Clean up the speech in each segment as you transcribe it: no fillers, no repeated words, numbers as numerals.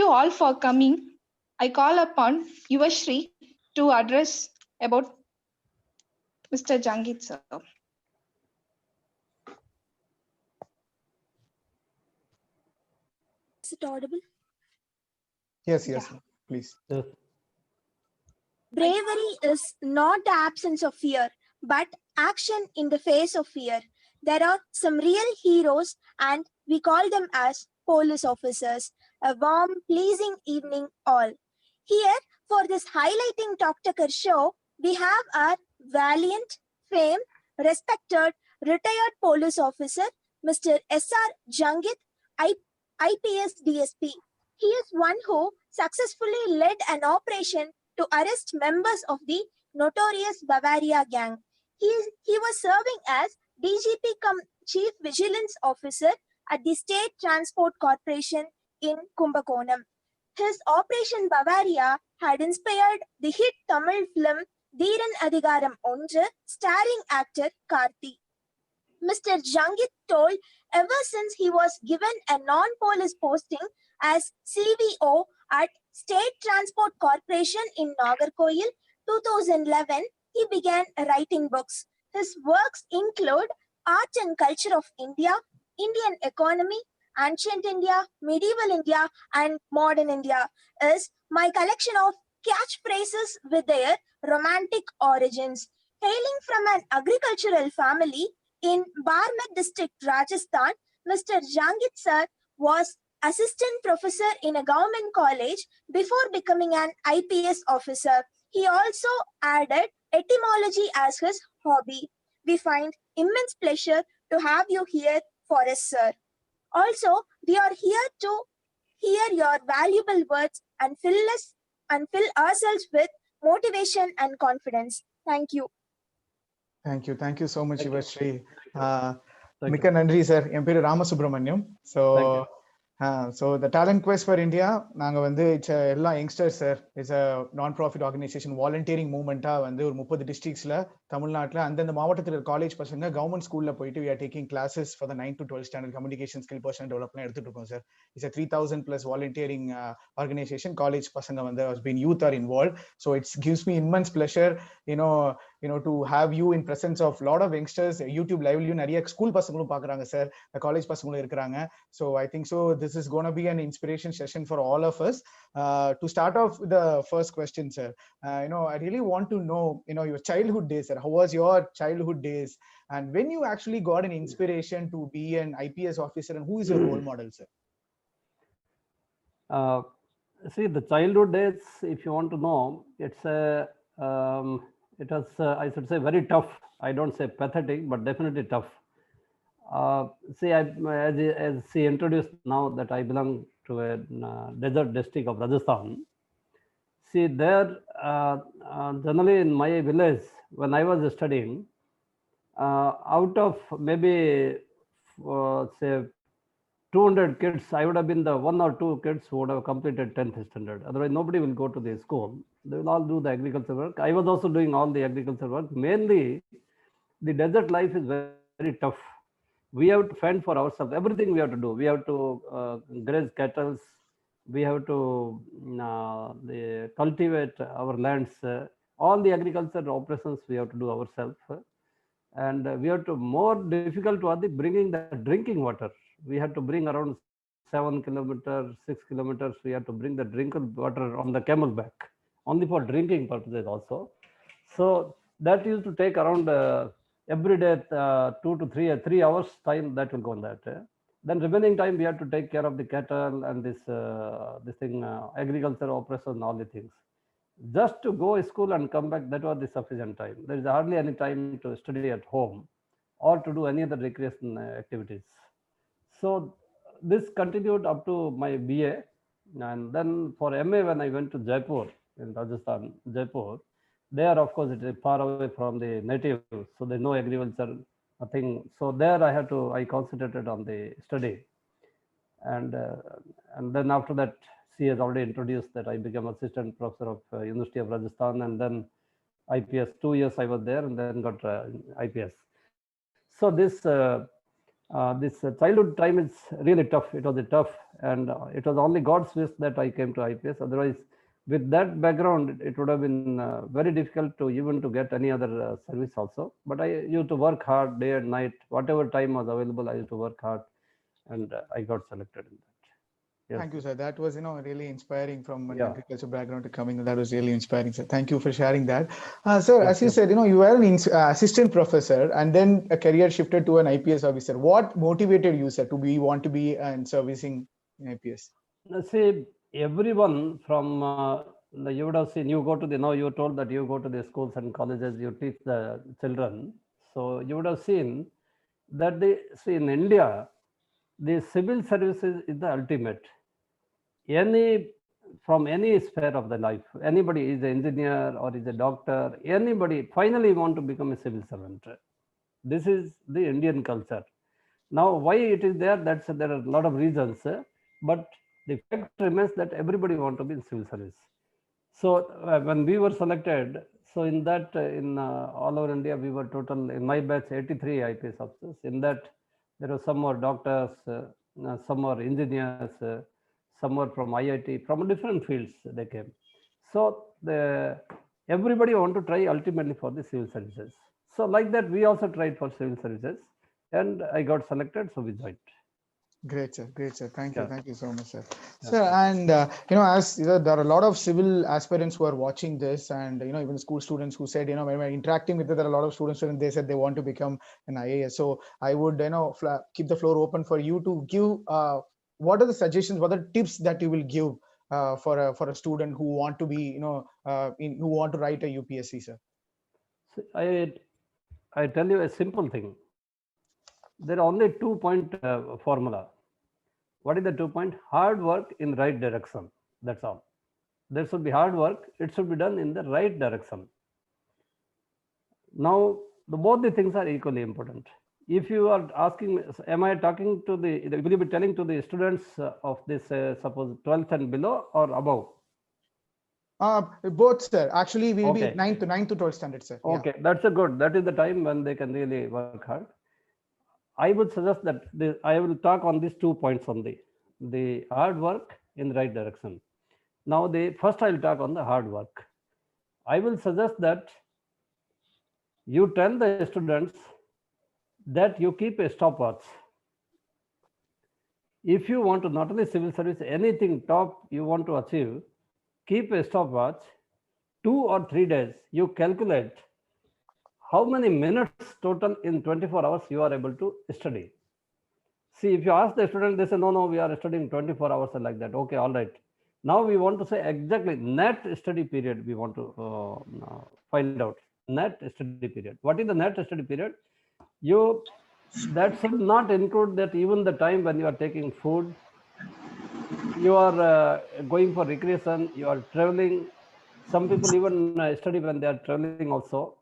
you all for coming. I call upon Yuvashri to address about Mr. Jangit sir. Is it audible? Yes, Yeah. please. Yes. Bravery is not the absence of fear, but action in the face of fear. There are some real heroes, and we call them as police officers. A warm, pleasing evening, all. Here, for this highlighting Talk show, we have our valiant, famed, respected, retired police officer, Mr. S.R. Jangit, IPS DSP. He is one who successfully led an operation to arrest members of the notorious Bavaria gang. He was serving as DGP cum Chief Vigilance Officer at the State Transport Corporation in Kumbakonam. His Operation Bavaria had inspired the hit Tamil film Theeran Adhigaram Onju, starring actor Karthi. Mr. Jangit told ever since he was given a non-police posting as CVO at State Transport Corporation in Nagarkoil, 2011, he began writing books. His works include Art and Culture of India, Indian Economy, Ancient India, Medieval India, and Modern India. Is my collection of catchphrases with their romantic origins. Hailing from an agricultural family in Barmet district, Rajasthan, Mr. Jangit sir was assistant professor in a government college before becoming an IPS officer. He also added etymology as his hobby. We find immense pleasure to have you here for us, sir. Also, we are here to hear your valuable words and fill ourselves with motivation and confidence. Thank you. Thank you so much, Yuvashri. Thank Mika Nandri sir, என் பேரு Ramasubramaniam. So the Talent Quest for India, நாங்க வந்து it's எல்லா youngsters sir. It's a non-profit organization, volunteering movement-ஆ வந்து ஒரு 30 districts-ல தமிழ்நாட்டுல அந்தந்த மாவட்டத்துல இருக்க காலேஜ் பசங்க கவர்மெண்ட் ஸ்கூல்ல போயிட்டு we are taking classes for the 9 to 12 standard communication skill person development எடுத்துட்டு இருக்கோம் sir. It's a 3000 plus volunteering organization. College பசங்க வந்து has been youth are involved. So it gives me immense pleasure, you know to have you in presence of lot of youngsters. YouTube live-லயும் நிறைய school பசங்களும் பாக்குறாங்க sir, college பசங்களும் இருக்காங்க. So I think so this is going to be an inspiration session for all of us. To start off with the first question, sir, I really want to know, your childhood days, sir. How was your childhood days, and when you actually got an inspiration to be an IPS officer, and who is your role model, sir? See, the childhood days, if you want to know, it's it was I should say very tough. I don't say pathetic, but definitely tough. See, as she introduced now that I belong to a desert district of Rajasthan. See, there generally in my village, when I was studying, out of maybe say 200 kids, I would have been the 1 or 2 kids who would have completed 10th standard. Otherwise, nobody will go to the school. They will all do the agriculture work. I was also doing all the agriculture work. Mainly, the desert life is very, very tough. We have to fend for ourselves. Everything we have to do. We have to graze cattle. We have to cultivate our lands. All the agriculture operations we have to do ourselves. And we have to, more difficult was the bringing the drinking water. We had to bring around 7 kilometers, 6 kilometers. We had to bring the drinking water on the camel back, only for drinking purposes also. So that used to take around every day 2 to 3 hours time that will go on that. Then remaining time we have to take care of the cattle and this thing, agriculture operation, all the things. Just to go to school and come back, that was the sufficient time. There is hardly any time to study at home or to do any other recreation activities. So this continued up to my BA, and then for MA when I went to Jaipur in Rajasthan, Jaipur, there of course it is far away from the native, so there's no agriculture, nothing. So there I concentrated on the study, and then after that she has already introduced that I became assistant professor of University of Rajasthan, and then IPS 2 years I was there, and then got IPS. So this this childhood time is really tough. It was a tough, and it was only God's wish that I came to IPS. Otherwise, with that background, it would have been very difficult to even to get any other service also. But I used to work hard day and night, whatever time was available. I used to work hard, and I got selected in that. Yes. Thank you, sir. That was, really inspiring from an Yeah. agriculture background to coming. That was really inspiring, sir. Thank you for sharing that. Sir, as you Yes. said, you were an assistant professor and then a career shifted to an IPS officer. What motivated you, sir, to want to be in servicing in IPS? See, everyone from you would have seen, you go to the, now you're told that you go to the schools and colleges, you teach the children. So you would have seen that in India, the civil services is the ultimate. From any sphere of the life, anybody is an engineer or is a doctor, anybody finally want to become a civil servant. This is the Indian culture. Now, why it is there? There are a lot of reasons, but the fact remains that everybody want to be in civil service. So when we were selected, so in that in all over India, we were total in my batch 83 IPS officers. In that, there were some more doctors, some more engineers, some were from IIT, from different fields they came. So everybody want to try ultimately for the civil services. So like that, we also tried for civil services, and I got selected, so we joined. Great, sir. Great, sir. Thank you. Yeah. Thank you so much, sir. Yeah. Sir, and as there are a lot of civil aspirants who are watching this, and even school students who said, when we're interacting with it, there are a lot of students and they said they want to become an IAS. So I would, keep the floor open for you to give. What are the suggestions? What are the tips that you will give for a student who want to be, who want to write a UPSC, sir? So I tell you a simple thing. There are only 2-point formula. What is the 2-point? Hard work in right direction. That's all. There should be hard work. It should be done in the right direction. Now, both the things are equally important. If you are asking, am I talking to will you be telling to the students of this, suppose 12th and below or above? Both, sir. Actually, we'll Okay. be 9th to 12th standard, sir. Okay, yeah. That's a good. That is the time when they can really work hard. I would suggest that I will talk on these 2 points only. The hard work in the right direction. Now, first I'll talk on the hard work. I will suggest that you tell the students that you keep a stopwatch. If you want to not only civil service, anything top you want to achieve, keep a stopwatch. 2 or 3 days, you calculate how many minutes total in 24 hours you are able to study. See, if you ask the student, they say, no, we are studying 24 hours and like that. Okay, all right. Now we want to say exactly net study period we want to find out. Net study period. What is the net study period? That should not include that even the time when you are taking food, you are going for recreation, you are traveling. Some people even study when they are traveling also.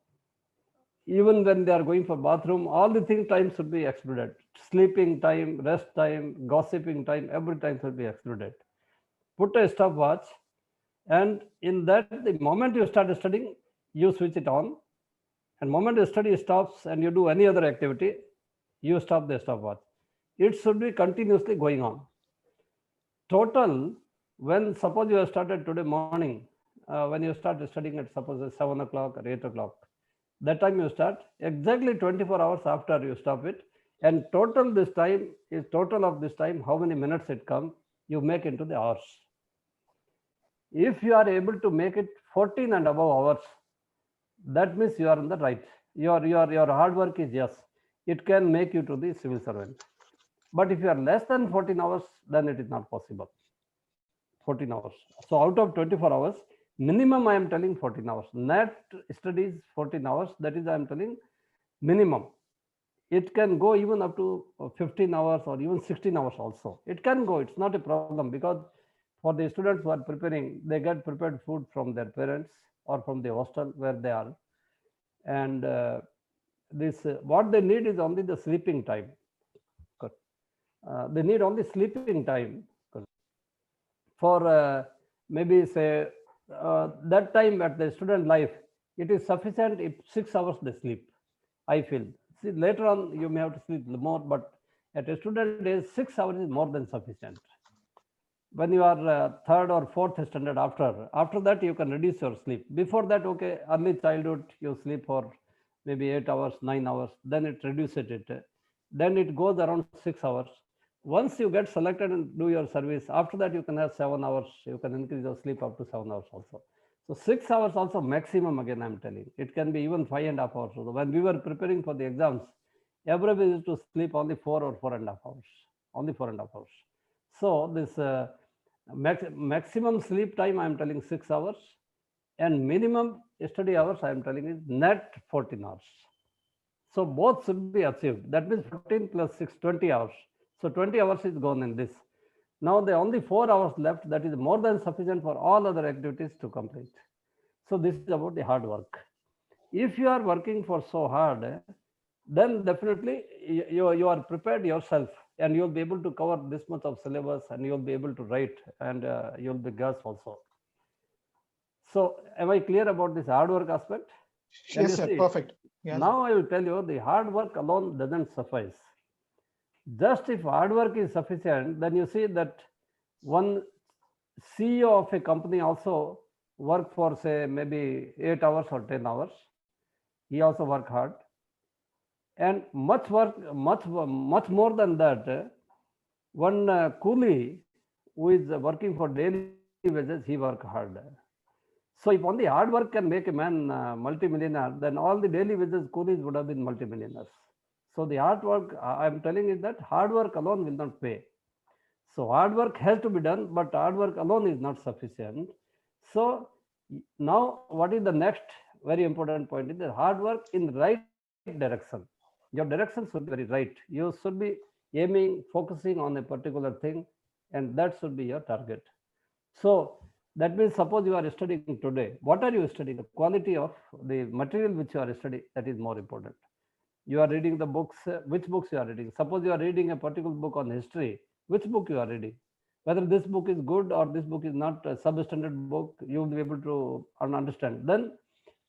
Even when they are going for bathroom, all the time should be excluded. Sleeping time, rest time, gossiping time, every time should be excluded. Put a stopwatch, and in that, the moment you start studying, you switch it on. And moment the study stops and you do any other activity, you stop the stopwatch. It should be continuously going on. Total, when suppose you have started today morning, when you start studying at suppose 7 o'clock or 8 o'clock, that time you start, exactly 24 hours after you stop it, and total of this time, how many minutes it comes, you make into the hours. If you are able to make it 14 and above hours, that means you are on the right. Your hard work is yes, it can make you to the civil servant. But if you are less than 14 hours, then it is not possible. 14 hours. So out of 24 hours, minimum I am telling 14 hours. Net studies 14 hours. That is I am telling minimum. It can go even up to 15 hours or even 16 hours also. It can go. It's not a problem, because for the students who are preparing, they get prepared food from their parents or from the hostel where they are. And what they need is only the sleeping time. They need only sleeping time. For maybe say that time at the student life, it is sufficient if 6 hours they sleep, I feel. See, later on you may have to sleep more, but At a student age, 6 hours is more than sufficient. When you are third or fourth standard, after that you can reduce your sleep. Before that, okay, early childhood you sleep for maybe 8 hours, 9 hours, then it reduces it, then it goes around 6 hours. Once you get selected and do your service, after that you can have 7 hours, you can increase your sleep up to 7 hours also. So 6 hours also maximum, again I'm telling, it can be even 5.5 hours. So when we were preparing for the exams, everybody used to sleep only 4 or 4.5 hours, only 4.5 hours. So this maximum sleep time I am telling 6 hours, and minimum study hours I am telling is net 14 hours. So both should be achieved. That means 14 plus 6, 20 hours. So 20 hours is gone in this. Now the only 4 hours left, that is more than sufficient for all other activities to complete. So this is about the hard work. If you are working for so hard, then definitely you are prepared yourself, and you'll be able to cover this much of syllabus, and you'll be able to write, and you'll be gas also. So am I clear about this hard work aspect? Yes, sir. Perfect. Yes. Now I will tell you, the hard work alone doesn't suffice. Just if hard work is sufficient, then you see that one CEO of a company also work for, say, maybe 8 hours or 10 hours. He also work hard. And much more than that, one coolie who is working for daily wages, he work hard. So if only hard work can make a man multi-millionaire, then all the daily wages coolies would have been multi-millionaires. So the hard work, I'm telling is that hard work alone will not pay. So hard work has to be done, but hard work alone is not sufficient. So now what is the next very important point is that hard work in right direction. Your direction should be very right. You should be aiming, focusing on a particular thing, and that should be your target. So that means, suppose you are studying today, what are you studying? The quality of the material which you are studying, that is more important. You are reading the books, which books you are reading? Suppose you are reading a particular book on history, which book you are reading? Whether this book is good or this book is not a substandard book, you will be able to understand. Then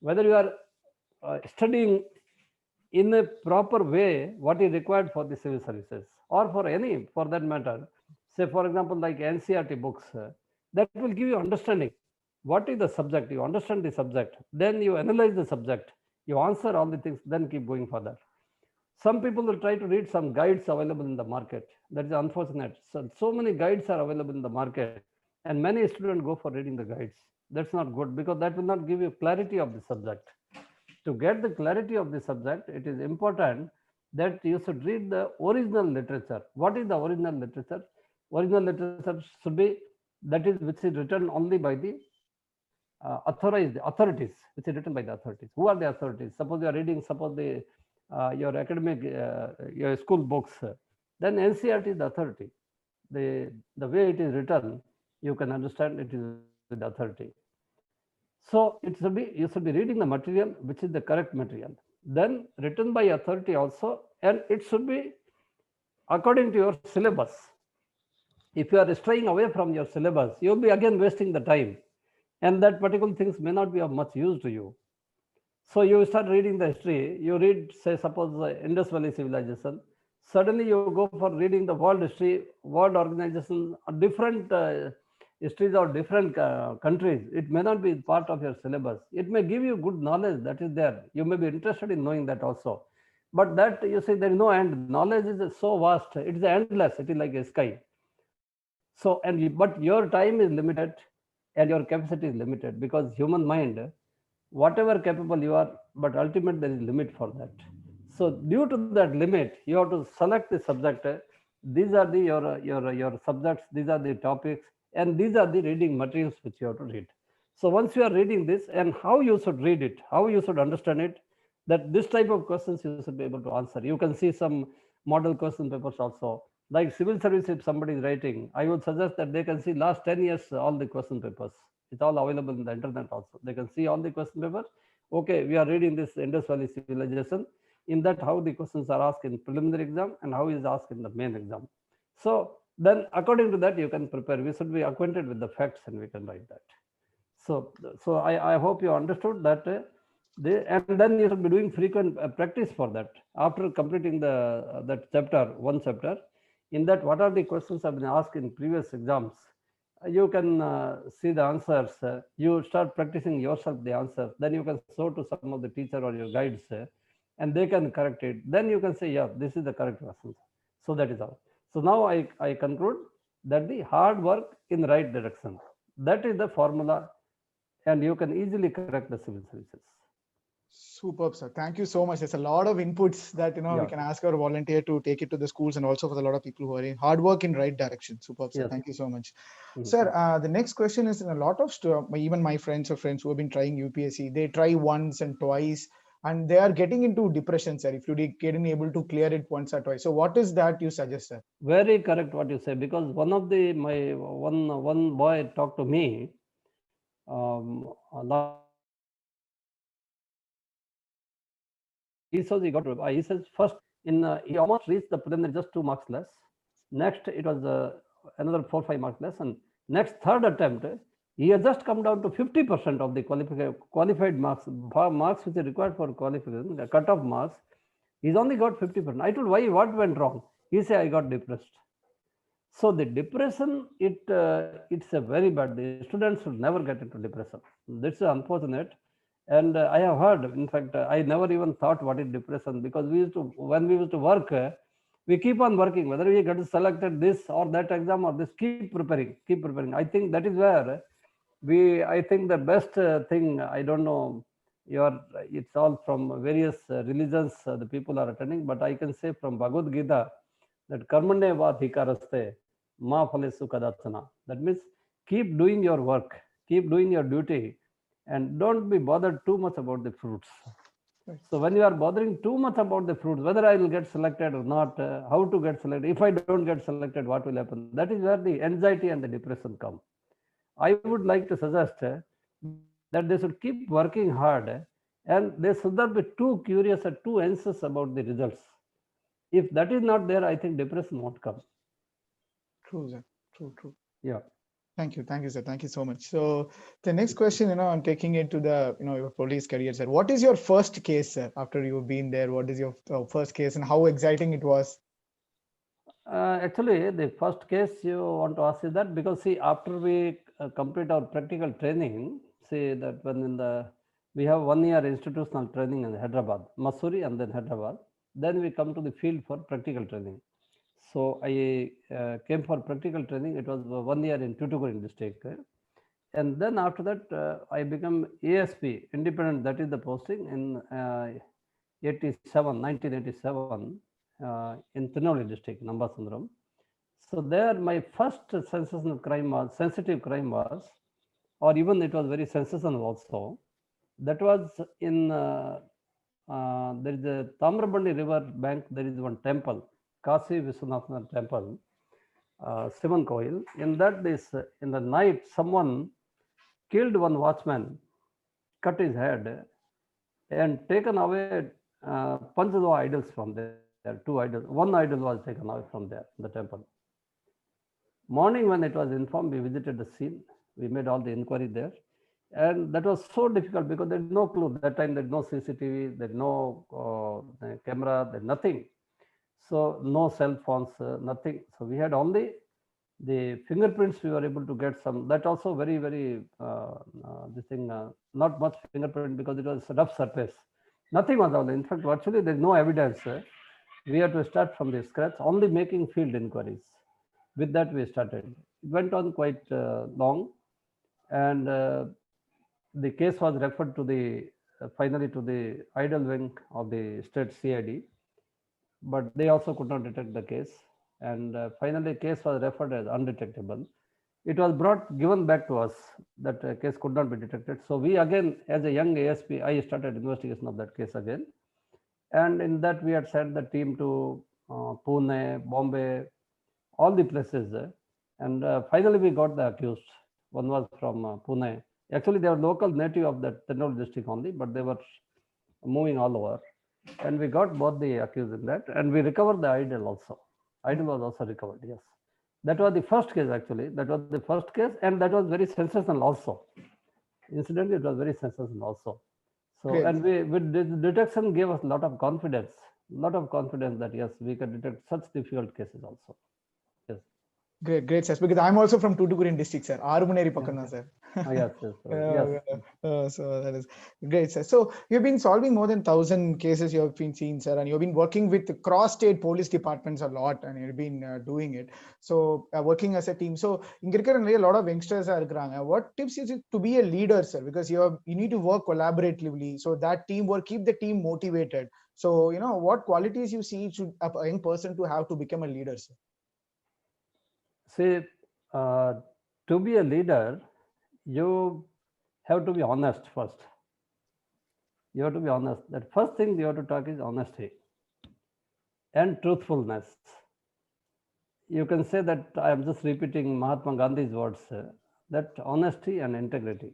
whether you are studying in a proper way what is required for the civil services, or for any, for that matter, say for example like NCERT books, that will give you understanding. What is the subject? You understand the subject, then you analyze the subject, you answer all the things, then keep going further. Some people will try to read some guides available in the market. That is unfortunate. So many guides are available in the market, and many students go for reading the guides. That's not good, because that will not give you clarity of the subject. To get the clarity of the subject, it is important that you should read the original literature. What is the original literature? Original literature should be that is which is written only by the authorized authorities, which is written by the authorities. Who are the authorities? Suppose you are reading, suppose the your academic, your school books, then NCERT is the authority. The way it is written, you can understand it is with authority. So it should be, you should be reading the material which is the correct material, then written by authority also, and it should be according to your syllabus. If you are straying away from your syllabus, you will be again wasting the time, and that particular things may not be of much use to you. So you start reading the history, you read, say, suppose Indus Valley civilization, suddenly you go for reading the world history, world organization, different histories of different countries. It may not be part of your syllabus. It may give you good knowledge, that is there. You may be interested in knowing that also. But that, you see, there is no end. Knowledge is so vast, it is endless, it is like a sky. So, but your time is limited and your capacity is limited, because human mind, whatever capable you are, but ultimately there is limit for that. So due to that limit, you have to select the subject. These are the your subjects, these are the topics, and these are the reading materials which you have to read. So once you are reading this, and how you should read it, how you should understand it, that this type of questions you should be able to answer. You can see some model question papers also. Like civil service, if somebody is writing, I would suggest that they can see last 10 years all the question papers. It's all available in the internet also. They can see all the question papers. Okay, we are reading this Indus Valley civilization. In that, how the questions are asked in preliminary exam and how is asked in the main exam. So then according to that, you can prepare. We should be acquainted with the facts and we can write that. So I hope you understood that And then you should be doing frequent practice for that. After completing the that chapter, one chapter, in that what are the questions have been asked in previous exams, you can see the answers. You start practicing yourself the answers. Then you can show to some of the teacher or your guides, and they can correct it. Then you can say, yeah, this is the correct question. So that is all. So now I conclude that the hard work in the right direction, that is the formula, and you can easily correct the civil services. Superb, sir. Thank you so much. There's a lot of inputs that we can ask our volunteer to take it to the schools, and also for a lot of people who are in hard work in right direction. Superb, sir. Yes. Thank you so much. Sir, the next question is, in a lot of even my friends or friends who have been trying UPSC, they try once and twice, and they are getting into depression, sir, if you getting able to clear it once or twice. So what is that you suggest, sir? Very correct what you say, because one of the one boy talked to me last week. He says he got. He says first he almost reached the preliminary, just 2 marks less. Next it was another 4-5 marks less, and next third attempt he has just come down to 50% of the qualified marks which are required for qualification, the cutoff marks. He's only got 50%. I told, why, what went wrong? He said, I got depressed. So the depression, it's a very bad. The students should never get into depression. That's unfortunate. And I have heard, in fact, I never even thought what is depression, because when we used to work, we keep on working, whether we get selected this or that exam or this, keep preparing. I think that is where I think the best thing, I don't know, it's all from various religions the people are attending, but I can say from Bhagavad Gita that karmane vadhikaraste ma phale sukadachana. That means keep doing your work, keep doing your duty, and don't be bothered too much about the fruits. So when you are bothering too much about the fruits, whether I will get selected or not, how to get selected, if I don't get selected, what will happen? That is where the anxiety and the depression come. I would like to suggest that they should keep working hard, and they should not be too curious or too anxious about the results. If that is not there, I think depression won't come. True, sir. True. Yeah. Thank you, sir. Thank you so much. So the next question, I'm taking it to the, your police career, sir. What is your first case, sir? After you've been there, what is your first case, and how exciting it was? Actually, the first case you want to ask is that, because see, after we complete our practical training, see that we have 1 year institutional training in Hyderabad, Mussoorie, and then Hyderabad. Then we come to the field for practical training. So I came for practical training. It was 1 year in Tuticorin district. And then after that, I became ASP, independent, that is the posting, in 1987, in Tirunelveli district, Nambasundram. So there my first sensitive crime was, or even it was very sensational also. That was in, there is a Tamrabandi river bank, there is one temple, Kasi Vishwanath temple, Sivan Koil. In that, in the night, someone killed one watchman, cut his head, and taken away Panchadeva idols from there. 2 idols. 1 idol was taken away from there, the temple. Morning, when it was informed, we visited the scene. We made all the inquiry there. And that was so difficult because there is no clue. That time there is no CCTV, there is no camera, there is nothing. So no cell phones, nothing. So we had only the fingerprints. We were able to get some. That also very, very, not much fingerprint, because it was a rough surface. Nothing was out there. In fact, virtually there is no evidence. We had to start from the scratch, only making field inquiries. With that, we started. It went on quite long, and the case was referred to finally to the idol wing of the state CID, but they also could not detect the case, and finally, case was referred as undetectable. It was given back to us that case could not be detected. So we again, as a young ASP, I started investigation of that case again, and in that we had sent the team to Pune, Bombay, all the places, and finally we got the accused. One was from Pune. Actually, they were local native of that Tirunelveli district only, but they were moving all over. And we got both the accused in that, and we recovered the idol also. Idol was also recovered, yes. That was the first case, actually. That was the first case, and that was very sensational also. Incidentally, it was very sensational also. So, Great. and we with this detection gave us a lot of confidence that yes, we can detect such difficult cases also. Yes. Great, sir. Because I'm also from Tuticorin district, sir. Arumuneri Pakkam, sir. Yes, yes. So that is great, sir. So you've been solving more than 1,000 cases you have been seeing, sir, and you've been working with cross-state police departments a lot, and you've been doing it. So working as a team. So in a lot of youngsters are இருக்கிறாங்க. What tips is it to be a leader, sir? Because you need to work collaboratively, so that teamwork keep the team motivated. So what qualities you see should a young person to have to become a leader, sir? See, to be a leader, you have to be honest first. You have to be honest. That first thing you have to talk is honesty and truthfulness. You can say that I am just repeating Mahatma Gandhi's words, that honesty and integrity.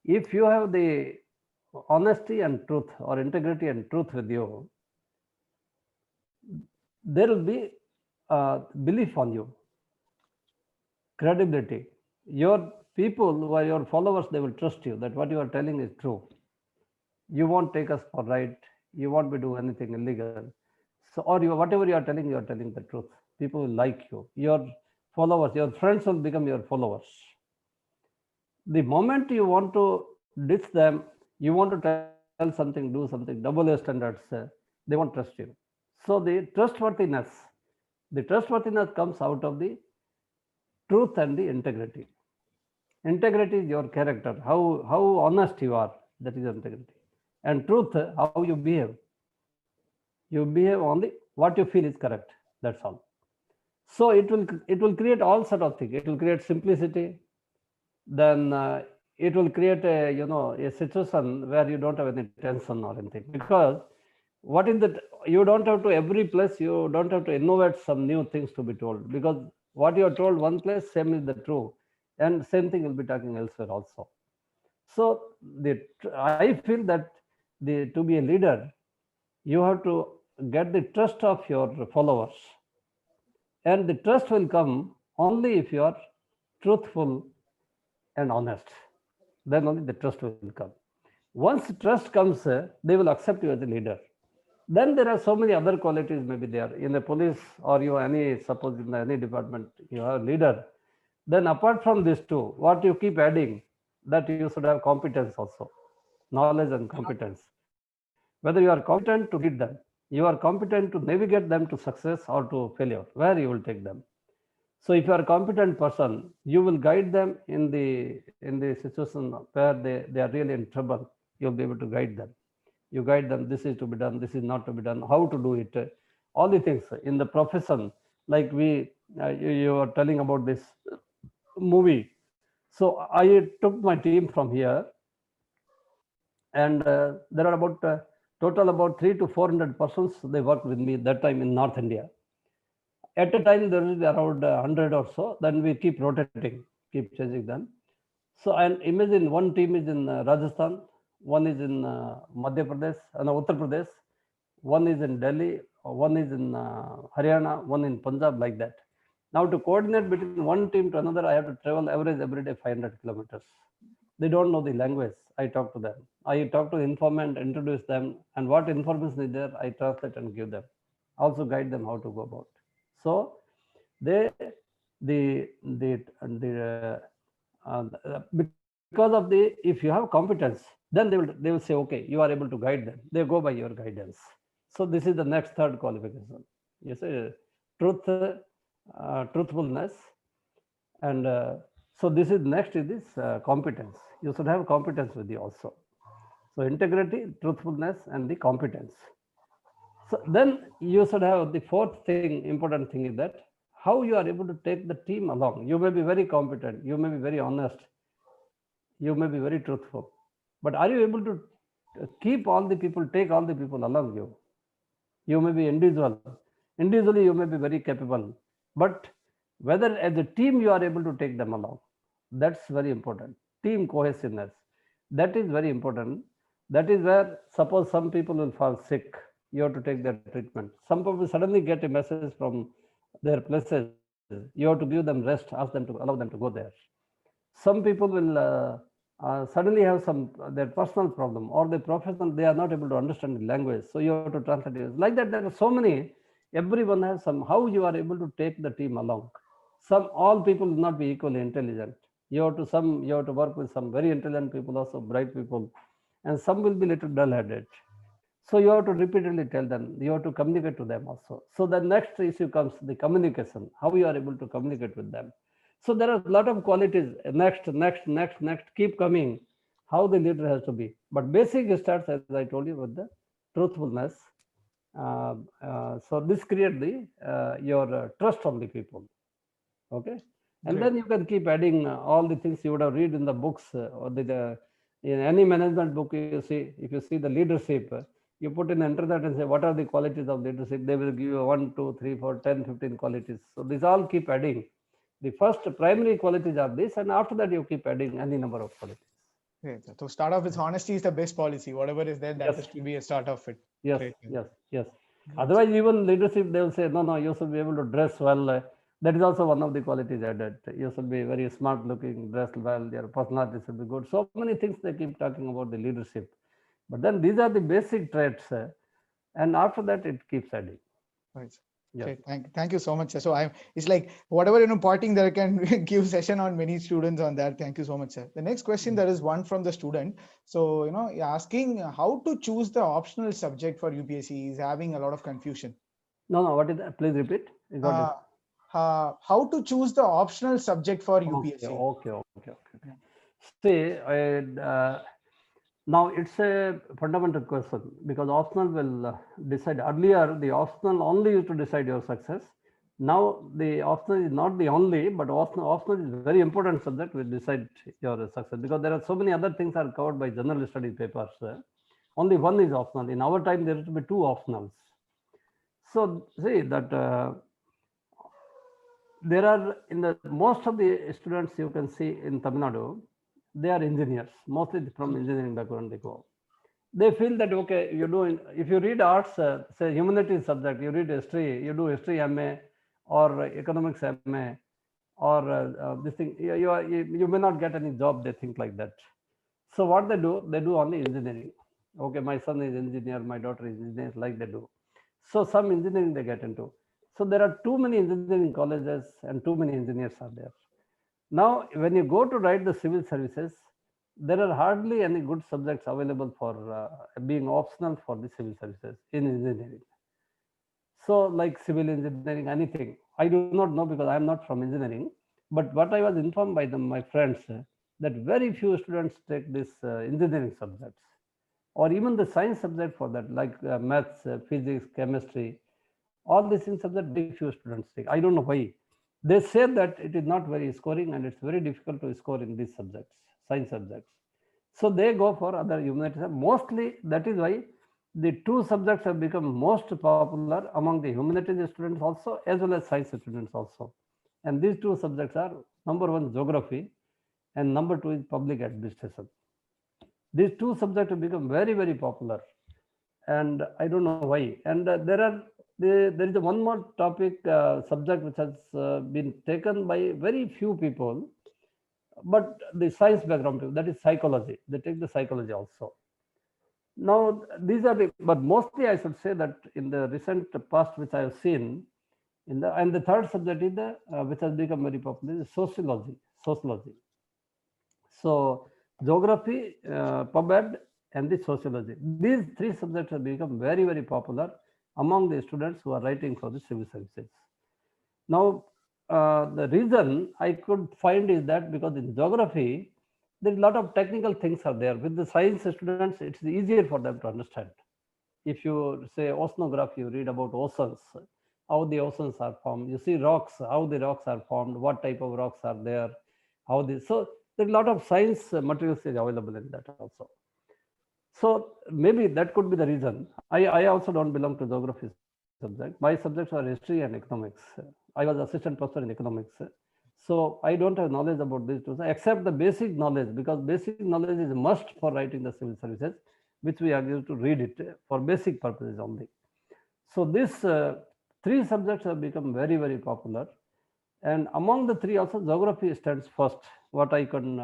If you have the honesty and truth, or integrity and truth with you, there will be belief on you, credibility. Your people who are your followers, they will trust you that what you are telling is true. You won't take us for right. You won't be doing anything illegal. So, or whatever you are telling the truth. People will like you. Your followers, your friends will become your followers. The moment you want to ditch them, you want to tell something, do something, double A standards, they won't trust you. So the trustworthiness comes out of the truth and the integrity. Integrity is your character, how honest you are, that is integrity. And truth, how you behave. You behave only what you feel is correct. That's all. So it will create all sort of things. It will create simplicity. Then it will create a situation where you don't have any tension or anything, because what is that, you don't have to every place, you don't have to innovate some new things to be told, because what you are told one place, same is the true, and same thing will be talking elsewhere also. So I feel that to be a leader, you have to get the trust of your followers, and the trust will come only if you are truthful and honest. Then only the trust will come. Once trust comes, they will accept you as a leader. Then there are so many other qualities maybe there in the police, or suppose in any department you are a leader. Then apart from these two, what you keep adding, that you should have competence also, knowledge and competence. Whether you are competent to lead them, you are competent to navigate them to success or to failure, where you will take them. So if you are a competent person, you will guide them in the situation where they are really in trouble. You'll be able to guide them. You guide them, this is to be done, this is not to be done, how to do it, all the things in the profession. Like you are telling about this movie. So I took my team from here, and there are about total about 300 to 400 persons. They worked with me that time in North India. At a time there will be around 100 or so. Then we keep rotating, keep changing them. So and imagine one team is in Rajasthan, one is in Madhya Pradesh, Uttar Pradesh, one is in Delhi, one is in Haryana, one in Punjab, like that. Now to coordinate between one team to another, I have to travel average every day 500 kilometers. They don't know the language. I talk to them. I talk to the informant, introduce them, and what information is there, I translate and give them. Also guide them how to go about. So they because of if you have competence, then they will say, okay, you are able to guide them. They go by your guidance. So this is the next third qualification. You say truthfulness, and so this is next is this competence. You should have competence with you also. So integrity, truthfulness, and the competence. So then you should have the fourth thing, important thing is that how you are able to take the team along. You may be very competent, you may be very honest, you may be very truthful, but are you able to keep all the people, take all the people along you? You may be individually you may be very capable, but whether as a team you are able to take them along, that's very important. Team cohesiveness, that is very important. That is where, suppose some people will fall sick, you have to take their treatment. Some people suddenly get a message from their places, you have to give them rest, ask them to allow them to go there. Some people will suddenly have some their personal problem or their professional, they are not able to understand the language, so you have to translate it. Like that, there are so many. Everyone has some, how you are able to take the team along. Some, all people will not be equally intelligent. You have to you have to work with some very intelligent people, also bright people, and some will be little dull headed. So you have to repeatedly tell them, you have to communicate to them also. So the next issue comes the communication, how you are able to communicate with them. So there are a lot of qualities, next keep coming, how the leader has to be. But basic starts, as I told you, with the truthfulness. So this creates the your trust on the people. Okay. And Great. then you can keep adding all the things you would have read in the books, or in any management book. You see, if you see the leadership, you put in, enter that and say what are the qualities of leadership, they will give you 1, 2, 3, 4, 10, 15 qualities. So these all keep adding. The first primary qualities are this, and after that you keep adding any number of qualities. Great. So start off with honesty is the best policy. Whatever is there, that Yes. should be a start of it. Yes, Great. yes, yes. Great. Otherwise, even leadership, they will say, no, you should be able to dress well. That is also one of the qualities added. You should be very smart looking, dressed well, your personality should be good. So many things they keep talking about the leadership. But then these are the basic traits, and after that it keeps adding. Right. Yes. Okay, thank you so much, sir. So it's like whatever parting there, can give session on many students on that. Thank you so much, sir. The next question, there is one from the student. So asking how to choose the optional subject for UPSC is having a lot of confusion. No, what is that? Please repeat. You got it. How to choose the optional subject for UPSC? Okay. See, now it's a fundamental question, because optional will decide. Earlier, the optional only used to decide your success. Now the optional is not the only, but optional is very important subject will decide your success, because there are so many other things are covered by general studies papers. Only one is optional. In our time, there used to be 2 optionals. So see that there are, in the most of the students you can see in Tamil Nadu, they are engineers, mostly from engineering background they go. They feel that, okay, you do, if you read arts, say humanities subject, you read history, you do history MA or economics MA or this thing, you may not get any job, they think like that. So what they do only engineering. Okay, my son is engineer, my daughter is engineer, like they do. So some engineering they get into. So there are too many engineering colleges and too many engineers are there. Now, when you go to write the civil services, there are hardly any good subjects available for being optional for the civil services in engineering. So like civil engineering, anything. I do not know because I am not from engineering. But what I was informed by my friends, that very few students take this engineering subjects, or even the science subject for that, like maths, physics, chemistry. All these things subject very few students take. I don't know why. They say that it is not very scoring and it's very difficult to score in these subjects, science subjects. So they go for other humanities. Mostly that is why the 2 subjects have become most popular among the humanities students also, as well as science students also. And these 2 subjects are, number 1 geography and number 2 is public administration. These 2 subjects have become very, very popular, and I don't know why. And there is one more topic subject which has been taken by very few people, but the science background people, that is psychology. They take the psychology also. Now these are but mostly I should say that in the recent past which I have seen, and the third subject is the which has become very popular is sociology. So geography, PubEd, and the sociology. These 3 subjects have become very, very popular among the students who are writing for the civil services. Now, the reason I could find is that because in geography, there is a lot of technical things are there. With the science students, it's easier for them to understand. If you say oceanography, you read about oceans, how the oceans are formed. You see rocks, how the rocks are formed, what type of rocks are there, how this. So there is a lot of science materials is available in that also. So maybe that could be the reason. I also don't belong to geography subject. My subjects are history and economics. I was assistant professor in economics. So I don't have knowledge about these 2, except the basic knowledge, because basic knowledge is a must for writing the civil services, which we are going to read it for basic purposes only. So these 3 subjects have become very, very popular. And among the 3 also, geography stands first, what I can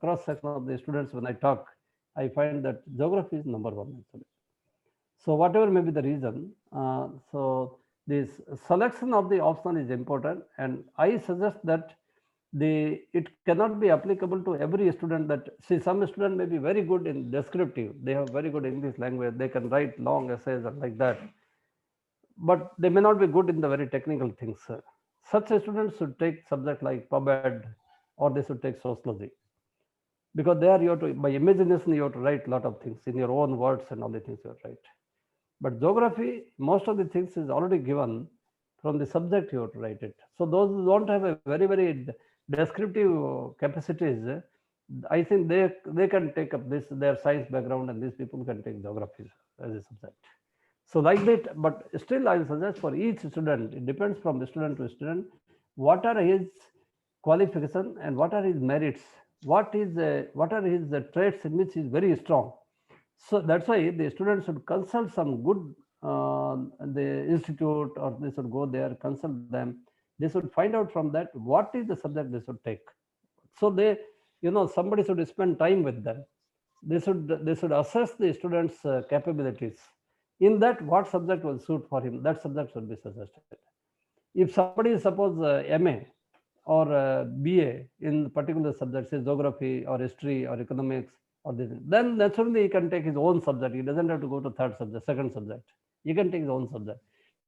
cross-section of the students when I talk, I find that geography is number one actually. So whatever may be the reason, so this selection of the option is important, and I suggest that it cannot be applicable to every student. That see, some student may be very good in descriptive, they have very good English language, they can write long essays and like that, but they may not be good in the very technical things. Such students should take subject like PubEd, or they should take sociology, because there you have to, by imagination, you have to write a lot of things in your own words and all the things you have to write. But geography, most of the things is already given from the subject you have to write it. So those who don't have a very descriptive capacities, I think they can take up this, their science background, and these people can take geography as a subject. So like that, but still I suggest for each student, it depends from the student to student, what are his qualification and what are his merits, what are his traits in which he is very strong. So that's why the students should consult some good the institute, or they should go there, consult them. They should find out from that what is the subject they should take. So they, somebody should spend time with them. They should assess the students' capabilities. In that, what subject will suit for him, that subject should be suggested. If somebody is suppose MA or BA in particular subjects, say geography or history or economics or this, then naturally he can take his own subject. He doesn't have to go to third subject, second subject. He can take his own subject.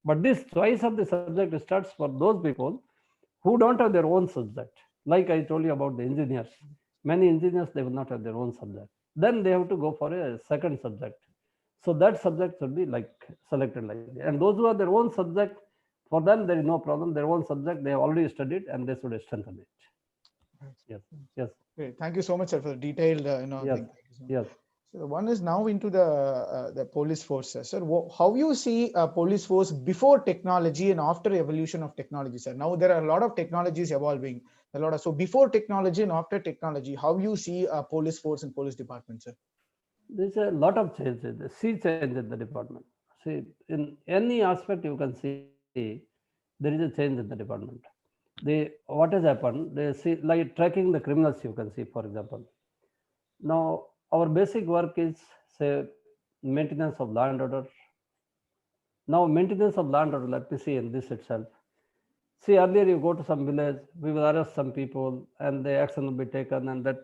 But this choice of the subject starts for those people who don't have their own subject. Like I told you about the engineers. Many engineers, they will not have their own subject. Then they have to go for a second subject. So that subject should be like selected like that. And those who have their own subject, for them there is no problem. Their own subject they have already studied, and they should strengthen it. Yes, yes. Great. Thank you so much, sir, for the detailed, Yes, thing. yes. So one is now into the police force, sir. Sir, how you see police force before technology and after evolution of technology, sir? Now there are a lot of technologies evolving, so before technology and after technology, how you see police force and police department, sir? There's a lot of changes, sea change in the department. See, in any aspect you can see, there is a change in the department. What has happened, they see, like tracking the criminals, you can see, for example. Now, our basic work is, say, maintenance of law and order. Now, maintenance of law and order, let me see in this itself. See, earlier you go to some village, we will arrest some people, and the action will be taken, and that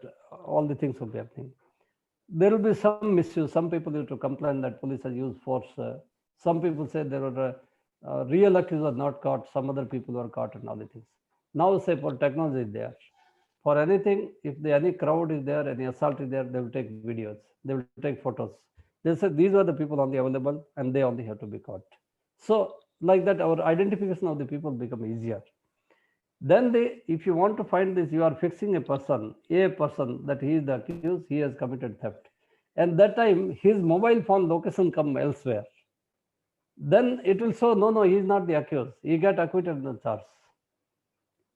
all the things will be happening. There will be some misuse. Some people used to complain that police has used force. Some people say there were real accusers are not caught. Some other people were caught, and all the things. Now, say for technology is there. For anything, if any crowd is there, any assault is there, they will take videos. They will take photos. They say these are the people only available, and they only have to be caught. So, like that, our identification of the people become easier. Then if you want to find this, you are fixing a person that he is the accused, he has committed theft. And that time his mobile phone location come elsewhere. Then it will show, no, he is not the accused. He got acquitted in the charge.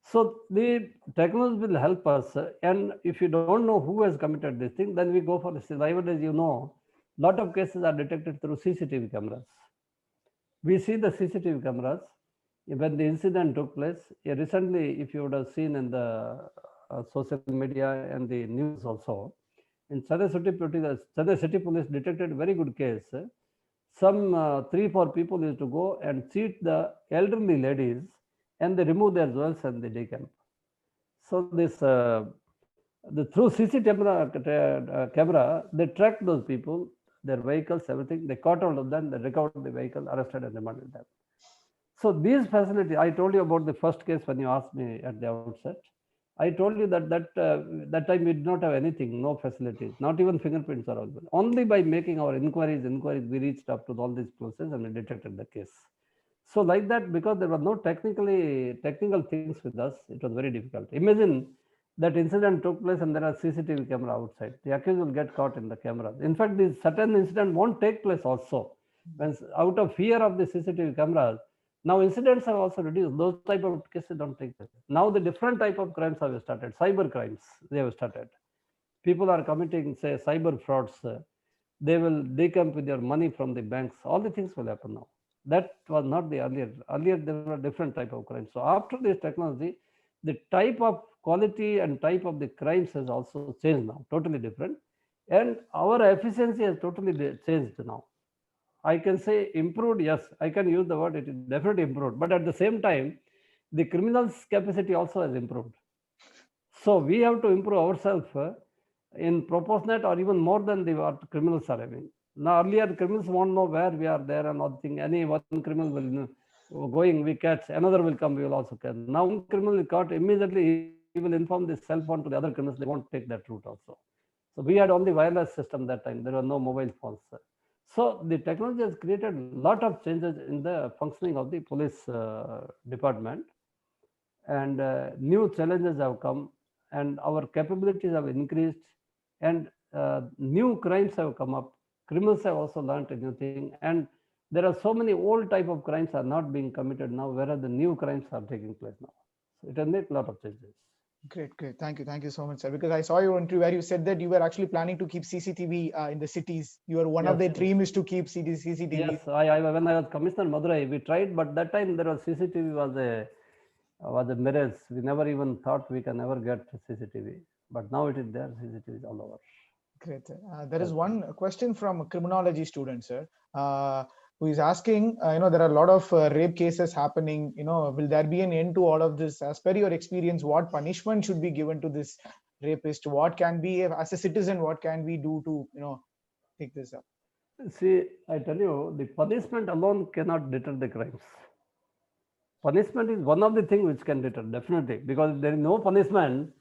So the technology will help us. And if you don't know who has committed this thing, then we go for the survival. As you know, lot of cases are detected through CCTV cameras. We see the CCTV cameras when the incident took place. Recently, if you would have seen in the social media and the news also, in Chennai City Police detected very good case. Some 3-4 people used to go and cheat the elderly ladies, and they remove their jewels and they decamp. So this through CCTV camera, they tracked those people, their vehicles, everything. They caught all of them, they recovered the vehicle, arrested and remanded them. So these facilities, I told you about the first case when you asked me at the outset. I told you that time we did not have anything, no facilities, not even fingerprints are available. Only by making our inquiries, we reached up to all these places and we detected the case. So like that, because there were no technical things with us, it was very difficult. Imagine that incident took place and there are CCTV camera outside. The accused will get caught in the camera. In fact, this certain incident won't take place also. When out of fear of the CCTV cameras, now incidents have also reduced. Those type of cases don't take place. Now the different type of crimes have started. Cyber crimes, they have started. People are committing, say, cyber frauds. They will decamp with your money from the banks. All the things will happen now. That was not the earlier. Earlier there were different type of crimes. So after this technology, the type of quality and type of the crimes has also changed now, totally different. And our efficiency has totally changed now. I can say improved, yes, I can use the word, it is definitely improved. But at the same time, the criminals' capacity also has improved. So we have to improve ourselves in proportionate or even more than the what criminals are having. Now earlier criminals won't know where we are there and nothing. Any one criminal will going, we catch, another will come, we will also catch. Now one criminal is caught, immediately he will inform the cell phone to the other criminals, they won't take that route also. So we had only wireless system that time, there were no mobile phones. So the technology has created a lot of changes in the functioning of the police department, and new challenges have come, and our capabilities have increased, and new crimes have come up. Criminals have also learned a new thing, and there are so many old type of crimes are not being committed now, whereas the new crimes are taking place now. So it has made a lot of changes. Great. Thank you so much, sir. Because I saw your interview where you said that you were actually planning to keep CCTV in the cities. Your one of the dream is to keep CCTV. Yes, when I was Commissioner Madurai, we tried, but that time there was CCTV was a mirage. We never even thought we can ever get CCTV, but now it is there. CCTV is all over. Great. There is one question from a criminology student, sir, who is asking, there are a lot of rape cases happening. Will there be an end to all of this? As per your experience, what punishment should be given to this rapist? What can be, as a citizen, what can we do to, pick this up? See, I tell you, the punishment alone cannot deter the crimes. Punishment is one of the things which can deter, definitely, because if there is no punishment,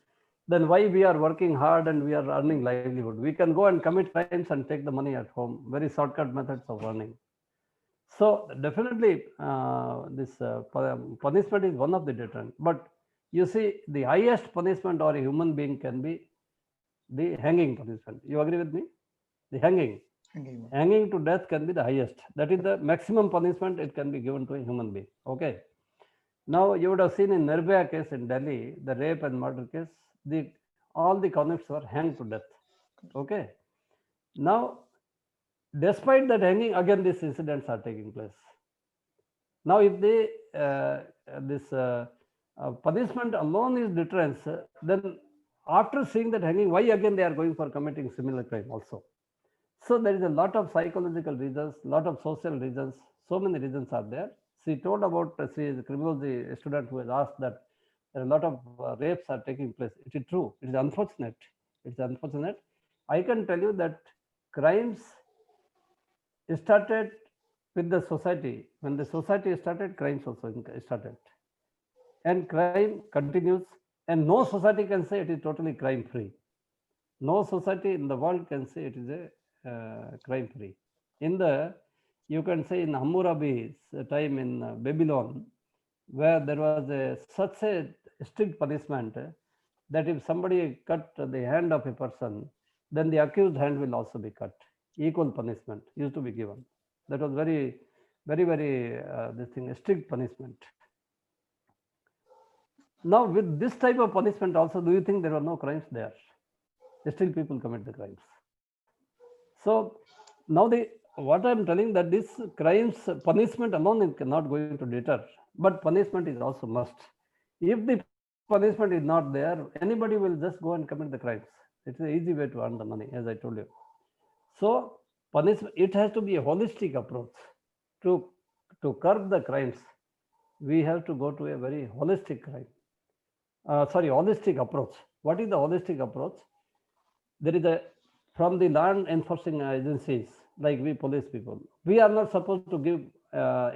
then why we are working hard and we are earning livelihood? We can go and commit crimes and take the money at home. Very shortcut methods of earning. So definitely, this punishment is one of the deterrent. But you see, the highest punishment or a human being can be the hanging punishment. You agree with me? The hanging. Hanging to death can be the highest. That is the maximum punishment it can be given to a human being. Okay. Now you would have seen in Nirbhaya case in Delhi, the rape and murder case, all the convicts were hanged to death. Okay. Now, despite that hanging, again these incidents are taking place. Now, if this punishment alone is deterrence, then after seeing that hanging, why again they are going for committing similar crime also? So there is a lot of psychological reasons, lot of social reasons, so many reasons are there. She told about the criminology student who has asked that there are a lot of rapes are taking place. It is true. It is unfortunate. It's unfortunate. I can tell you that crimes started with the society. When the society started, crimes also started. And crime continues. And no society can say it is totally crime free. No society in the world can say it is a crime free. You can say in Hammurabi's time in Babylon, where there was such a strict punishment that if somebody cut the hand of a person, then the accused hand will also be cut. Equal punishment used to be given. That was very, very, very strict punishment. Now, with this type of punishment also, do you think there were no crimes there? Still people commit the crimes. So now what I am telling that this crimes punishment alone is not going to deter, but punishment is also must. If the punishment is not there, anybody will just go and commit the crimes. It's an easy way to earn the money, as I told you. So punishment, it has to be a holistic approach to curb the crimes. We have to go to a very holistic holistic approach. What is the holistic approach? There is from the law enforcing agencies, like we police people, we are not supposed to give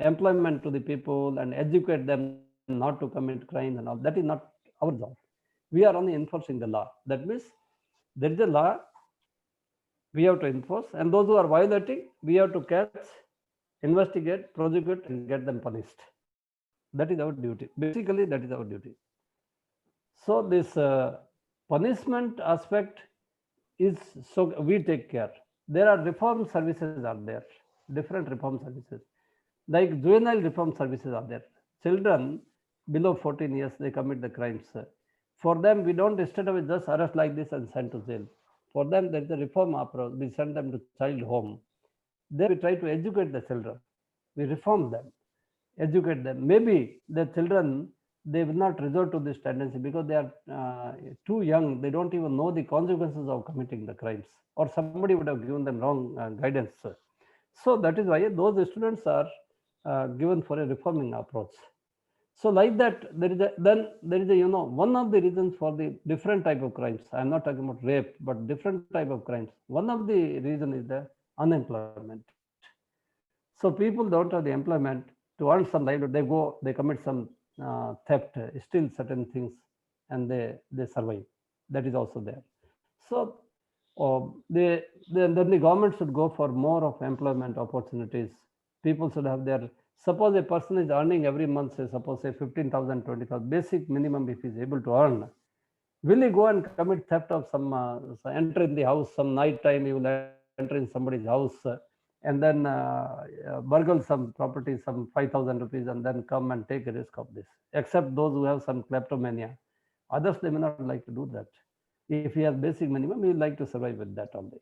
employment to the people and educate them not to commit crimes and all. That is not our job. We are only enforcing the law. That means there is a law we have to enforce, and those who are violating, we have to catch, investigate, prosecute, and get them punished. That is our duty. Basically, that is our duty. So this punishment aspect is, so we take care. There are reform services are there, different reform services, like juvenile reform services are there. Children below 14 years, they commit the crimes. For them, we don't straight away just arrest like this and send to jail. For them, there is a reform approach. We send them to child home. Then we try to educate the children. We reform them, educate them. Maybe the children they will not resort to this tendency because they are too young. They don't even know the consequences of committing the crimes, or somebody would have given them wrong guidance. So that is why those students are given for a reforming approach. So like that, there is a one of the reasons for the different type of crimes. I'm not talking about rape, but different type of crimes. One of the reason is the unemployment. So people don't have the employment to earn some livelihood. They commit some theft, steal certain things, and they survive. That is also there. So then the government should go for more of employment opportunities. People should have their, suppose a person is earning every month, say suppose say 15,000, 20,000 basic minimum if he is able to earn. Will he go and commit theft of some, enter in the house some night time, he will enter in somebody's house and then burgle some property, some 5,000 rupees, and then come and take a risk of this. Except those who have some kleptomania. Others, they may not like to do that. If he has basic minimum, he will like to survive with that only.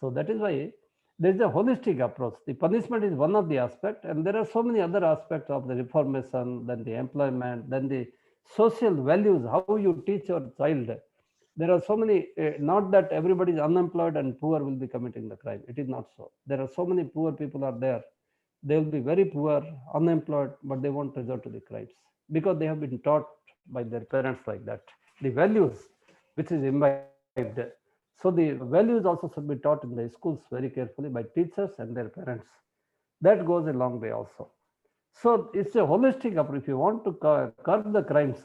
So that is why there is a holistic approach. The punishment is one of the aspects, and there are so many other aspects of the reformation, then the employment, then the social values, how you teach your child. There are so many, not that everybody is unemployed and poor will be committing the crime. It is not so. There are so many poor people are there. They will be very poor, unemployed, but they won't resort to the crimes because they have been taught by their parents like that. The values which is imbibed. So the values also should be taught in the schools very carefully by teachers and their parents. That goes a long way also. So it's a holistic approach. If you want to curb the crimes,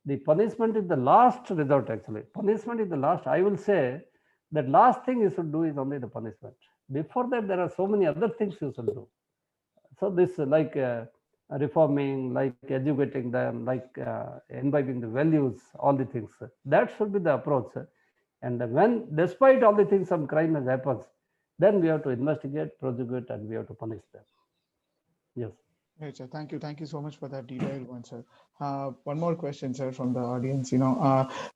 the punishment is the last resort actually. Punishment is the last. I will say that last thing you should do is only the punishment. Before that, there are so many other things you should do. So this like reforming, like educating them, like imbibing the values, all the things. That should be the approach. And when, despite all the things, some crime has happened, then we have to investigate, prosecute, and we have to punish them. Yes. Right, sir. Thank you. Thank you so much for that detailed one, sir. One more question, sir, from the audience.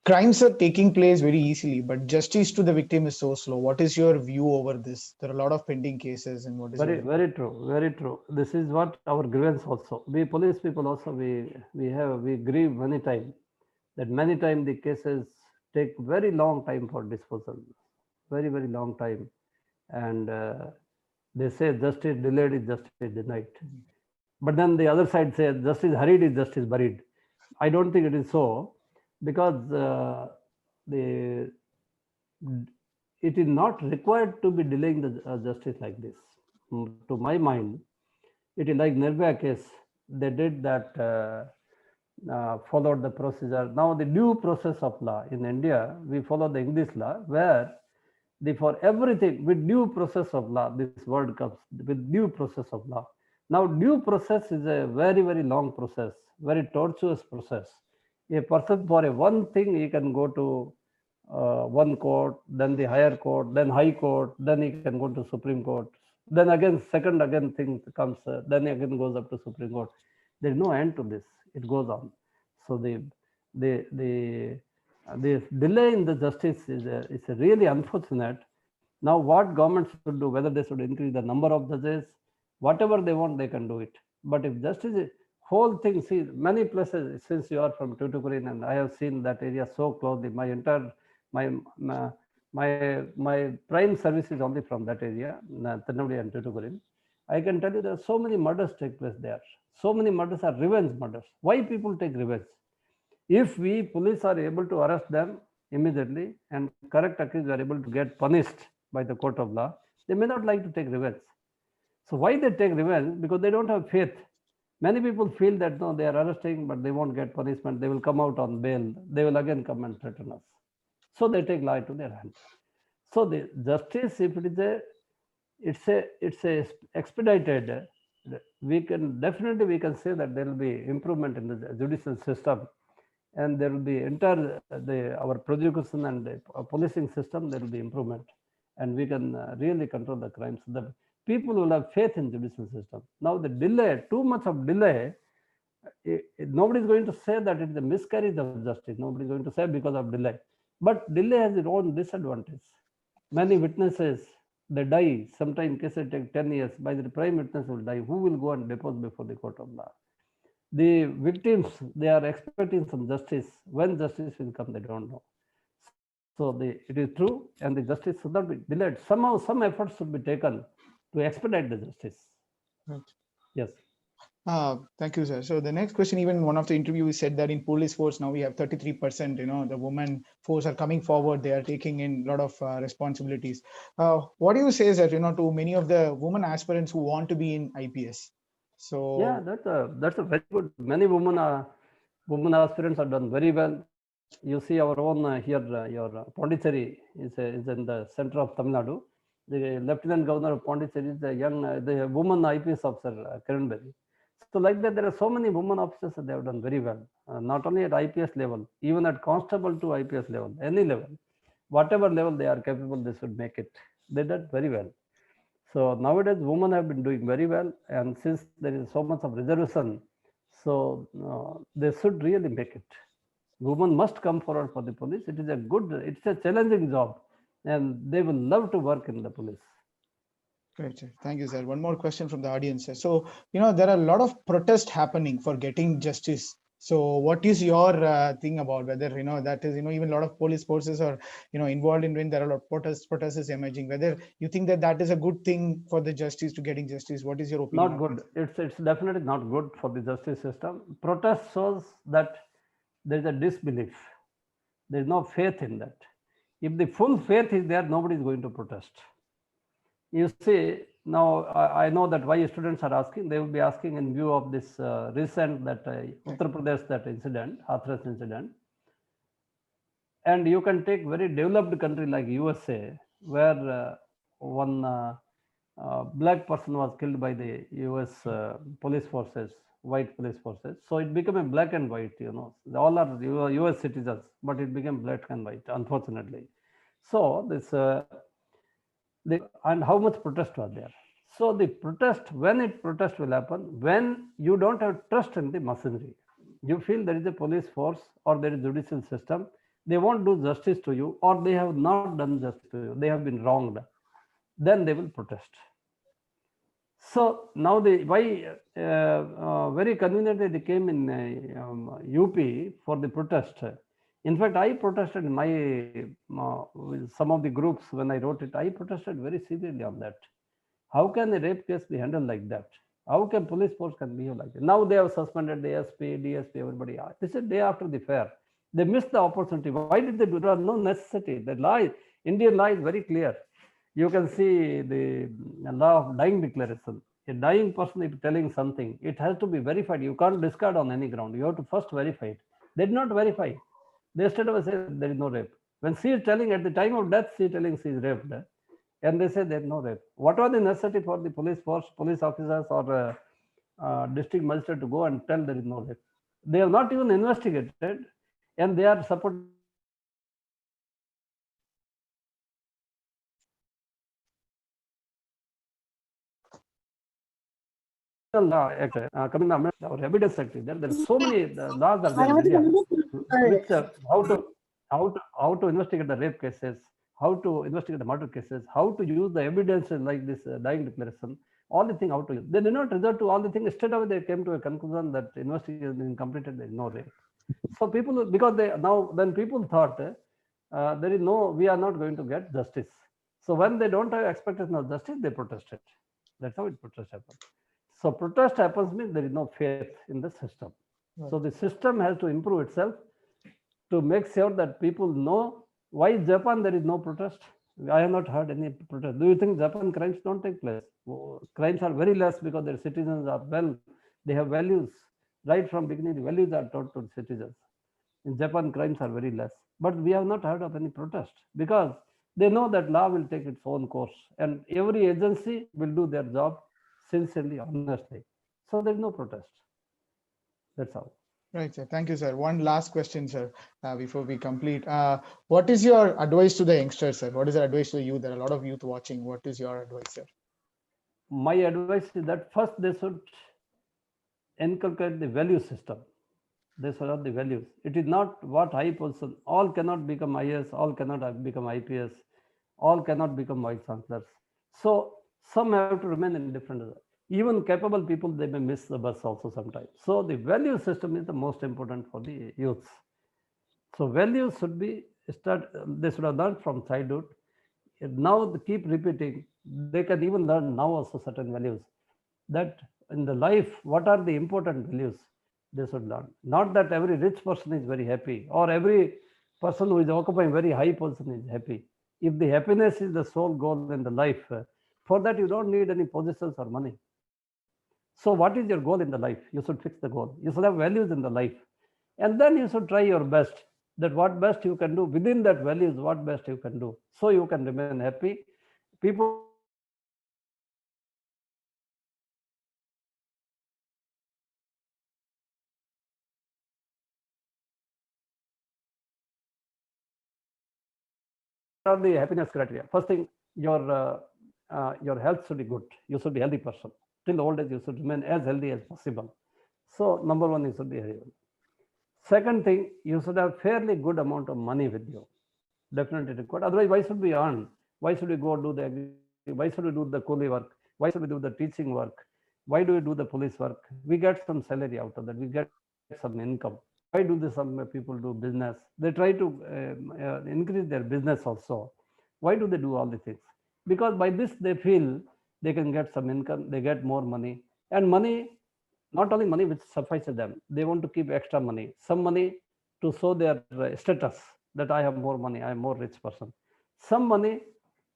Crimes are taking place very easily, but justice to the victim is so slow. What is your view over this? There are a lot of pending cases, and what is very true, very true. This is what our grievance also. We police people also we grieve many times that many times the cases take very long time for disposal, very long time, and they say justice delayed is justice denied. But then the other side says justice hurried is justice buried. I don't think it is so, because it is not required to be delaying the justice like this. To my mind, it is like Nirbhaya case. They did that, followed the procedure. Now the due process of law in India, we follow the English law where for everything with due process of law, this word comes with due process of law. Now due process is a very long process, very tortuous process. A person for one thing, he can go to one court, then the higher court, then high court, then he can go to Supreme Court, then again second thing comes, then again goes up to Supreme Court. There is no end to this. It goes on. So the delay in the justice is really unfortunate. Now what government should do, whether they should increase the number of judges, whatever they want, they can do it. But if justice, whole thing, see many places, since you are from Tuticorin and I have seen that area so closely, my entire, my prime service is only from that area, Tirunelveli and Tuticorin. I can tell you there are so many murders take place there. So many murders are revenge murders. Why people take revenge? If we police are able to arrest them immediately and correct accused are able to get punished by the court of law, they may not like to take revenge. So why they take revenge? Because they don't have faith. Many people feel that no, they are arresting, but they won't get punishment. They will come out on bail. They will again come and threaten us. So they take law into their hands. So the justice, if it is it's a expedited, we can say that there will be improvement in the judicial system, and there will be our prosecution and the policing system, there will be improvement, and we can really control the crimes. The people will have faith in judicial system. Now the delay, too much of delay, nobody is going to say that it is a miscarriage of justice. Nobody is going to say because of delay. But delay has its own disadvantage. Many witnesses, they die. Sometimes cases take 10 years. By the prime witness will die. Who will go and depose before the court of law? The victims, they are expecting some justice. When justice will come, they don't know. So it is true, and the justice should not be delayed. Somehow, some efforts should be taken to expedite the justice. Right. Yes. Thank you, sir. So the next question, even one of the interviews said that in police force now we have 33%, the women force are coming forward. They are taking in a lot of responsibilities. What do you say, sir, to many of the women aspirants who want to be in IPS? So yeah, that's a very good. Many women aspirants have done very well. You see our own here, your Pondicherry is in the center of Tamil Nadu. The Lieutenant Governor of Pondicherry is the young, the woman IPS officer, Kiran Bedi. So like that, there are so many women officers that they have done very well, not only at IPS level, even at constable to IPS level, any level, whatever level they are capable, they should make it. They did very well. So nowadays, women have been doing very well, and since there is so much of reservation, so they should really make it. Women must come forward for the police. It is a good, it's a challenging job, and they will love to work in the police. great, sir. Thank you, sir. One more question from the audience, sir. So, there are a lot of protests happening for getting justice. So what is your thing about whether, that is, even a lot of police forces are, involved in when there are a lot of protests emerging, whether you think that that is a good thing for the justice to getting justice? What is your opinion? Not good. It's definitely not good for the justice system. Protest shows that there is a disbelief. There is no faith in that. If the full faith is there, nobody is going to protest. You see, now I know that why students are asking. They will be asking in view of this recent Uttar Pradesh incident, Hathras incident. And you can take very developed country like USA, where one black person was killed by the US police forces, white police forces. So it became a black and white, all are US citizens, but it became black and white, unfortunately. So this, and how much protest was there? So the protest, when protest will happen, when you don't have trust in the machinery, you feel there is a police force or there is judicial system, they won't do justice to you, or they have not done justice to you, they have been wronged, then they will protest. So now very conveniently they came in UP for the protest. In fact, I protested with some of the groups when I wrote it. I protested very severely on that. How can a rape case be handled like that? How can police force can behave like that? Now they have suspended the SP, DSP, everybody. This is day after the fair. They missed the opportunity. Why did they do that? No necessity. The law, Indian law is very clear. You can see the law of dying declaration. A dying person is telling something, it has to be verified. You can't discard on any ground. You have to first verify it. They did not verify. They straight away say there is no rape. When she is telling at the time of death, she is telling she is raped. And they say there is no rape. What was the necessity for the police force, police officers, or district magistrate to go and tell there is no rape? They have not even investigated, and they are supporting. Law Act, coming our evidence act is there. There are so many laws are there in India, which how to investigate the rape cases, how to investigate the murder cases, how to use the evidence like this dying declaration, all the things how to use. They did not resort to all the things. Straight away they came to a conclusion that investigation has been completed, there is no rape. So people, because then people thought there is no, we are not going to get justice. So when they don't have expectation of justice, they protested. That's how protest happens. So protest happens means there is no faith in the system. Right. So the system has to improve itself to make sure that people know why Japan there is no protest. I have not heard any protest. Do you think Japan crimes don't take place? Crimes are very less because their citizens are they have values. Right from beginning, the values are taught to the citizens. In Japan, crimes are very less. But we have not heard of any protest because they know that law will take its own course and every agency will do their job sincerely, honestly. So there is no protest. That's how. Right, sir. Thank you, sir. One last question, sir, before we complete. What is your advice to the youngsters, sir? What is your advice to the youth? There are a lot of youth watching. What is your advice, sir? My advice is that first they should inculcate the value system. They should have the values. It is not what high position. All cannot become IS, all cannot become IPS, all cannot become vice chancellors. So some have to remain in different. Even capable people, they may miss the bus also sometimes. So the value system is the most important for the youths. So values should be they should have learned from childhood. Now they keep repeating. They can even learn now also certain values. That in the life, what are the important values they should learn? Not that every rich person is very happy or every person who is occupying very high position is happy. If the happiness is the sole goal in the life, for that you don't need any possessions or money. So what is your goal in the life? You should fix the goal. You should have values in the life. And then you should try your best, that what best you can do within that values, what best you can do. So you can remain happy. People are the happiness criteria. First thing, your health should be good. You should be healthy person. Till the age of 60 or 70, what are the happiness criteria? First thing, your health should be good. You should be healthy person. Till old age, you should remain as healthy as possible. So number one, you should be healthy. Second thing, you should have fairly good amount of money with you. Definitely required. Otherwise, why should we earn? Why should we go do why should we do the coolie work? Why should we do the teaching work? Why do we do the police work? We get some salary out of that. We get some income. Why do some people do business? They try to increase their business also. Why do they do all the things? Because by this they feel they can get some income, they get more money. And money, not only money which suffices them, they want to keep extra money, some money to show their status that I have more money, I am more rich person. Some money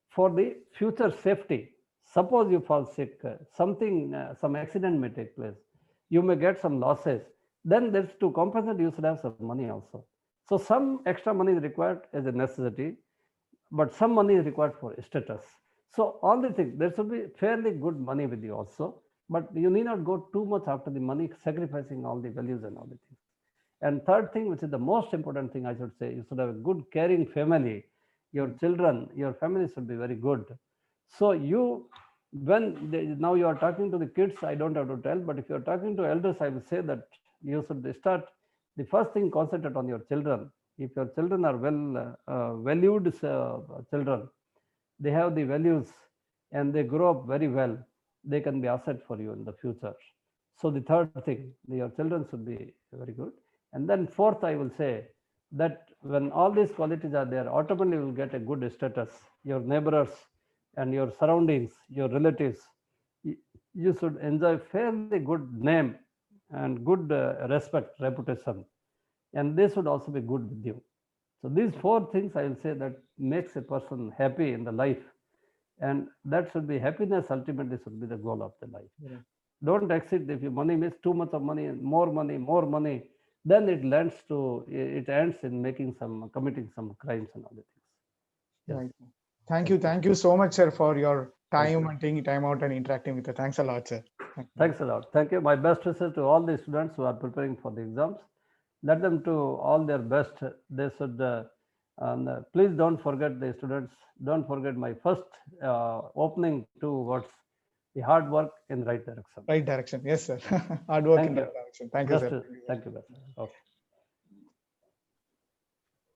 for the future safety. Suppose you fall sick, some accident may take place, you may get some losses. Then there's to compensate, you should have some money also. So some extra money is required as a necessity, but some money is required for status. So all the things, there should be fairly good money with you also, but you need not go too much after the money, sacrificing all the values and all the things. And third thing, which is the most important thing, I should say, you should have a good caring family. Your children, your family should be very good. So now you are talking to the kids, I don't have to tell, but if you are talking to elders, I will say that you should start, the first thing, concentrate on your children. If your children are valued children, they have the values and they grow up very well, they can be asset for you in the future. So the third thing, your children should be very good. And then fourth, I will say that when all these qualities are there, automatically you will get a good status. Your neighbors and your surroundings, your relatives, you should enjoy fairly good name and good respect, reputation. And they should also be good with you. So these four things, I will say, that makes a person happy in the life. And that should be happiness, ultimately should be the goal of the life. Yeah. Don't exceed. If your money makes too much of money, more money, then it ends in committing some crimes and other things. Yes. Right. Thank you so much, sir, for your time and taking time out and interacting with us. Thanks a lot, sir. Thanks a lot. Thank you. My best wishes to all the students who are preparing for the exams. Let them do all their best. They should, please don't forget the students. Don't forget my first opening 2 words: the hard work in right direction. Right direction. Yes, sir. Hard work in right direction. Thank you, sir. Thank you, sir. Okay.